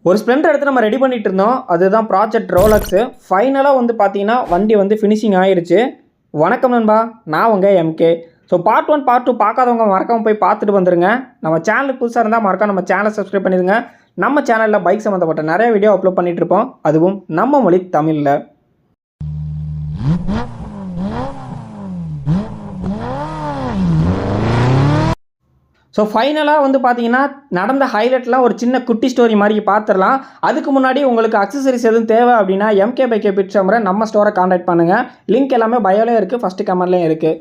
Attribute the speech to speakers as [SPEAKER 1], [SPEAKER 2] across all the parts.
[SPEAKER 1] ஒரு ஸ்ப்ளெண்டர் எடுத்து நம்ம ரெடி பண்ணிட்டு இருந்தோம். அதுதான் ப்ராஜெக்ட் ரோலக்ஸு. ஃபைனலாக வந்து பார்த்தீங்கன்னா வண்டி வந்து ஃபினிஷிங் ஆயிடுச்சு. வணக்கம் நண்பா, நான் உங்கள் எம்கே. ஸோ பார்ட் 1 பார்ட் 2 பார்க்காதவங்க மறக்காமல் போய் பார்த்துட்டு வந்துருங்க. நம்ம சேனலுக்கு புதுசாக இருந்தால் மறக்காம நம்ம சேனலை சப்ஸ்கிரைப் பண்ணிடுங்க. நம்ம சேனலில் பைக் சம்மந்தப்பட்ட நிறைய வீடியோ அப்லோட் பண்ணிட்டு இருப்போம், அதுவும் நம்ம மொழி தமிழில். ஸோ ஃபைனலாக வந்து பார்த்தீங்கன்னா நடந்த ஹைலைட்லாம் ஒரு சின்ன குட்டி ஸ்டோரி மாதிரி பார்த்துடலாம். அதுக்கு முன்னாடி உங்களுக்கு அக்சசரிஸ் எதுவும் தேவை அப்படின்னா எம்கே பைக்கே பிட்சம்பரை நம்ம ஸ்டோரை கான்டாக்ட் பண்ணுங்கள். லிங்க் எல்லாமே பயோலையும் இருக்குது, ஃபஸ்ட்டு கமெண்ட்லேயும் இருக்குது.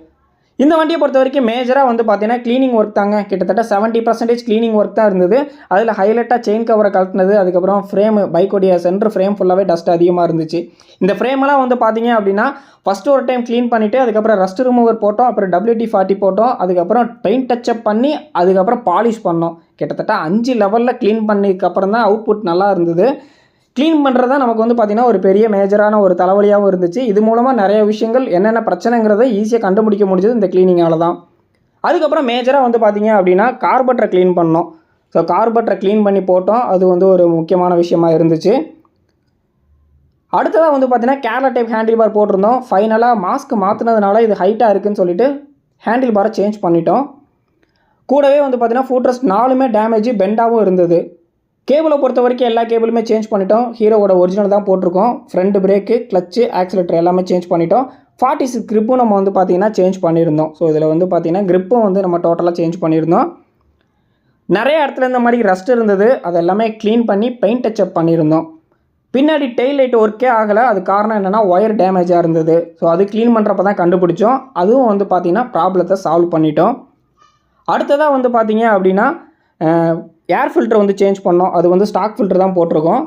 [SPEAKER 1] இந்த வண்டியை பொறுத்த வரைக்கும் மேஜராக வந்து பார்த்தீங்கன்னா க்ளீனிங் ஒர்க் தாங்க. கிட்டத்தட்ட 70% க்ளீனிங் ஒர்க் தான் இருந்தது. அதில் ஹைலைட்டாக செயின் கவரை கழட்டினது, அதுக்கப்புறம் ஃப்ரேமு, பைக்கோடைய சென்டர் ஃப்ரேம் ஃபுல்லாகவே டஸ்ட் அதிகமாக இருந்துச்சு. இந்த ஃப்ரேமெல்லாம் வந்து பார்த்தீங்க அப்படின்னா ஃபஸ்ட்டு ஒரு டைம் க்ளீன் பண்ணிவிட்டு அதுக்கப்புறம் ரஸ்ட் ரிமூவர் போட்டோம், அப்புறம் WD-40 போட்டோம், அதுக்கப்புறம் பெயிண்ட் டச்சப் பண்ணி அதுக்கப்புறம் பாலிஷ் பண்ணோம். கிட்டத்தட்ட 5 லெவலில் க்ளீன் பண்ணதுக்கப்புறம் தான் அவுட்புட் நல்லா இருந்தது. க்ளீன் பண்ணுறது தான் நமக்கு வந்து பார்த்திங்கன்னா ஒரு பெரிய மேஜரான ஒரு தலைவலியாகவும் இருந்துச்சு. இது மூலமாக நிறைய விஷயங்கள் என்னென்ன பிரச்சனைங்கிறத ஈஸியாக கண்டுபிடிக்க முடிஞ்சது இந்த க்ளீனிங்கால் தான். அதுக்கப்புறம் மேஜராக வந்து பார்த்திங்க அப்படின்னா கார்பெட்டரை க்ளீன் பண்ணோம். ஸோ கார்பெட்டரை க்ளீன் பண்ணி போட்டோம். அது வந்து ஒரு முக்கியமான விஷயமா இருந்துச்சு. அடுத்ததாக வந்து பார்த்திங்கன்னா கேரளா டைப் ஹேண்டில் பார் போட்டிருந்தோம். ஃபைனலாக மாஸ்க் மாற்றினதுனால இது ஹைட்டாக இருக்குதுன்னு சொல்லிட்டு ஹேண்டில் பாரை சேஞ்ச் பண்ணிட்டோம். கூடவே வந்து பார்த்திங்கன்னா ஃபுட்ரெஸ்ட் 4மே டேமேஜ் பெண்டாகவும் இருந்தது. கேபிளை பொறுத்த வரைக்கும் எல்லா கேபிளுமே சேஞ்ச் பண்ணிட்டோம். ஹீரோவோட ஒரிஜினல் தான் போட்டிருக்கோம். ஃப்ரண்ட் பிரேக்கு, கிளச்சு, ஆக்சிலேட்டர் எல்லாமே சேஞ்ச் பண்ணிட்டோம். 46 கிரிப்பும் நம்ம வந்து பார்த்திங்கன்னா சேஞ்ச் பண்ணியிருந்தோம். ஸோ இதில் வந்து பார்த்திங்கன்னா கிரிப்பும் வந்து நம்ம டோட்டலாக சேஞ்ச் பண்ணியிருந்தோம். நிறைய இடத்துல இந்த மாதிரி ரஸ்ட் இருந்தது, அது எல்லாமே க்ளீன் பண்ணி பெயிண்ட் டச்சப் பண்ணியிருந்தோம். பின்னாடி டெயில் லைட் ஒர்க்கே ஆகலை. அது காரணம் என்னென்னா ஒயர் டேமேஜாக இருந்தது. ஸோ அது க்ளீன் பண்ணுறப்ப தான் கண்டுபிடிச்சோம். அதுவும் வந்து பார்த்திங்கன்னா ப்ராப்ளத்தை சால்வ் பண்ணிட்டோம். அடுத்ததாக வந்து பார்த்திங்க அப்படின்னா ஏர் ஃபில்டர் வந்து சேஞ்ச் பண்ணோம். அது வந்து ஸ்டாக் ஃபில்டர் தான் போட்டிருக்கோம்.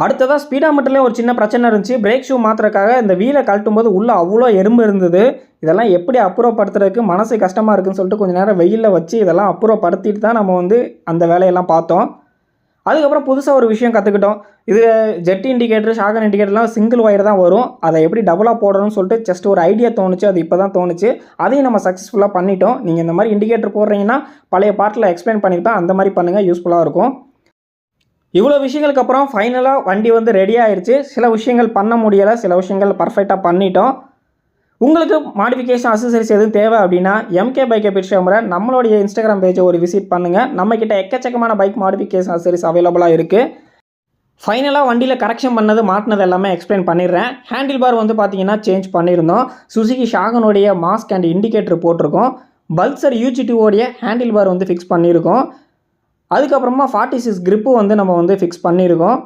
[SPEAKER 1] அடுத்ததாக ஸ்பீடாமீட்டர்லேயே ஒரு சின்ன பிரச்சனை இருந்துச்சு. பிரேக் ஷூ மாற்றுறதுக்காக இந்த வீலை கழட்டும் போது உள்ளே அவ்வளோ எறும்பு இருந்தது. இதெல்லாம் எப்படி அப்புறப்படுத்துறதுக்கு மனசு கஷ்டமாக இருக்குன்னு சொல்லிட்டு கொஞ்சம் நேரம் வெயிலில் வச்சு இதெல்லாம் அப்புறப்படுத்திட்டு தான் நம்ம வந்து அந்த வேலையெல்லாம் பார்த்தோம். அதுக்கப்புறம் புதுசாக ஒரு விஷயம் கற்றுக்கிட்டோம். இது jet indicator, Shagun இண்டிகேட்டர்லாம் single wire தான் வரும். அதை எப்படி டபுளாக போடணும்னு சொல்லிட்டு ஜஸ்ட் ஒரு ஐடியா தோணுச்சு. அது இப்போ தான் தோணுச்சு. அதையும் நம்ம சக்ஸஸ்ஃபுல்லாக பண்ணிட்டோம். நீங்கள் இந்த மாதிரி இண்டிகேட்டர் போடுறீங்கன்னா பழைய பார்ட்டில் எக்ஸ்பிளைன் பண்ணியிருப்பேன், அந்த மாதிரி பண்ணுங்கள், யூஸ்ஃபுல்லாக இருக்கும். இவ்வளோ விஷயங்களுக்கு அப்புறம் ஃபைனலாக வண்டி வந்து ரெடி ஆயிடுச்சு. சில விஷயங்கள் பண்ண முடியலை, சில விஷயங்கள் பர்ஃபெக்டாக பண்ணிட்டோம். உங்களுக்கு மாடிஃபிகேஷன் அக்சசரிஸ் எதுவும் தேவை அப்படின்னா எம்கே பைக்கே பிட்சம்பரை நம்மளுடைய இன்ஸ்டாகிராம் பேஜை ஒரு விசிட் பண்ணுங்கள். நம்மக்கிட்ட எக்கச்சக்கமான பைக் மாடிஃபிகேஷன் அக்சசரிஸ் அவைலபிளாக இருக்குது. ஃபைனலாக வண்டியில் கரெக்ஷன் பண்ணது, மாட்டினது எல்லாமே எக்ஸ்பிளைன் பண்ணிடுறேன். ஹேண்டில் பார் வந்து பார்த்தீங்கன்னா சேஞ்ச் பண்ணியிருந்தோம். சுசுகி ஷாகனுடைய மாஸ்க் அண்ட் இண்டிகேட்டர் போட்டிருக்கோம். பல்சர் UG2 ஹேண்டில் பார் வந்து ஃபிக்ஸ் பண்ணியிருக்கோம். அதுக்கப்புறமா 46 கிரிப்பு வந்து நம்ம வந்து ஃபிக்ஸ் பண்ணியிருக்கோம்.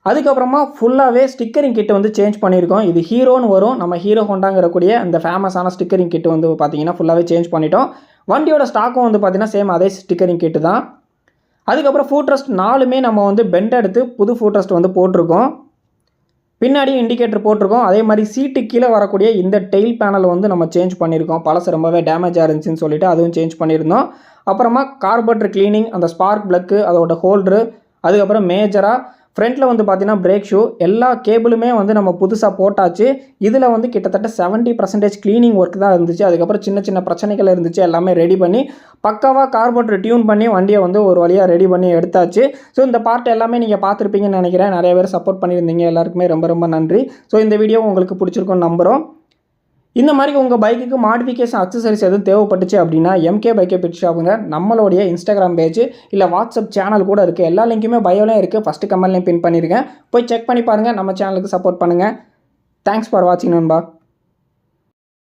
[SPEAKER 1] அதுக்கப்புறமா ஃபுல்லாகவே ஸ்டிக்கரிங் கிட்டு வந்து சேஞ்ச் பண்ணியிருக்கோம். இது ஹீரோன்னு வரும், நம்ம ஹீரோ ஹோண்டாங்கிறக்கூடிய அந்த ஃபேமஸான ஸ்டிக்கரிங் கிட்டு வந்து பார்த்தீங்கன்னா ஃபுல்லாகவே சேஞ்ச் பண்ணிட்டோம். வண்டியோட ஸ்டாக்கும் வந்து பார்த்தீங்கன்னா சேம் அதே ஸ்டிக்கரிங் கிட்டு தான். அதுக்கப்புறம் ஃபுட்ரெஸ்ட் 4மே நம்ம வந்து பெண்ட் எடுத்து புது ஃபுட்ரெஸ்ட் வந்து போட்டிருக்கோம். பின்னாடி இண்டிகேட்டர் போட்டிருக்கோம். அதே மாதிரி சீட்டு கீழே வரக்கூடிய இந்த டெயில் பேனல் வந்து நம்ம சேஞ்ச் பண்ணியிருக்கோம். பழசு ரொம்பவே டேமேஜாக இருந்துச்சுன்னு சொல்லிட்டு அதுவும் சேஞ்ச் பண்ணியிருந்தோம். அப்புறமா கார்பெட்டர் க்ளீனிங், அந்த ஸ்பார்க் ப்ளக்கு, அதோட ஹோல்டரு, அதுக்கப்புறம் மேஜராக ஃப்ரண்ட்டில் வந்து பார்த்திங்கன்னா பிரேக் ஷூ, எல்லா கேபிளுமே வந்து நம்ம புதுசாக போட்டாச்சு. இதில் வந்து கிட்டத்தட்ட 70% க்ளீனிங் ஒர்க் தான் இருந்துச்சு. அதுக்கப்புறம் சின்ன சின்ன பிரச்சனைகள் இருந்துச்சு, எல்லாமே ரெடி பண்ணி பக்காவாக கார்பெட்டர் டியூன் பண்ணி வண்டியை வந்து ஒரு வழியாக ரெடி பண்ணி எடுத்தாச்சு. ஸோ இந்த பார்ட் எல்லாமே நீங்கள் பார்த்துருப்பீங்கன்னு நினைக்கிறேன். நிறைய பேர் சப்போர்ட் பண்ணியிருந்தீங்க, எல்லாருக்குமே ரொம்ப ரொம்ப நன்றி. ஸோ இந்த வீடியோ உங்களுக்கு பிடிச்சிருக்குன்னு நம்புகிறோம். இந்த மாதிரி உங்கள் பைக்குக்கு மாடிஃபிகேஷன் அக்சசரிஸ் எதுவும் தேவைப்பட்டுச்சு அப்படின்னா எம்கே பைக்கே பிட்ஷாப்புங்க நம்மளுடைய இன்ஸ்டாகிராம் பேஜ் இல்லை வாட்ஸ்அப் சேனல் கூட இருக்குது. எல்லா லிங்க்குமே பயோலையும் இருக்குது, ஃபஸ்ட்டு கமெண்ட்லையும் பின் பண்ணியிருக்கேன். போய் செக் பண்ணி பாருங்கள். நம்ம சேனலுக்கு சப்போர்ட் பண்ணுங்கள். தேங்க்ஸ் ஃபார் வாட்சிங் நண்பா.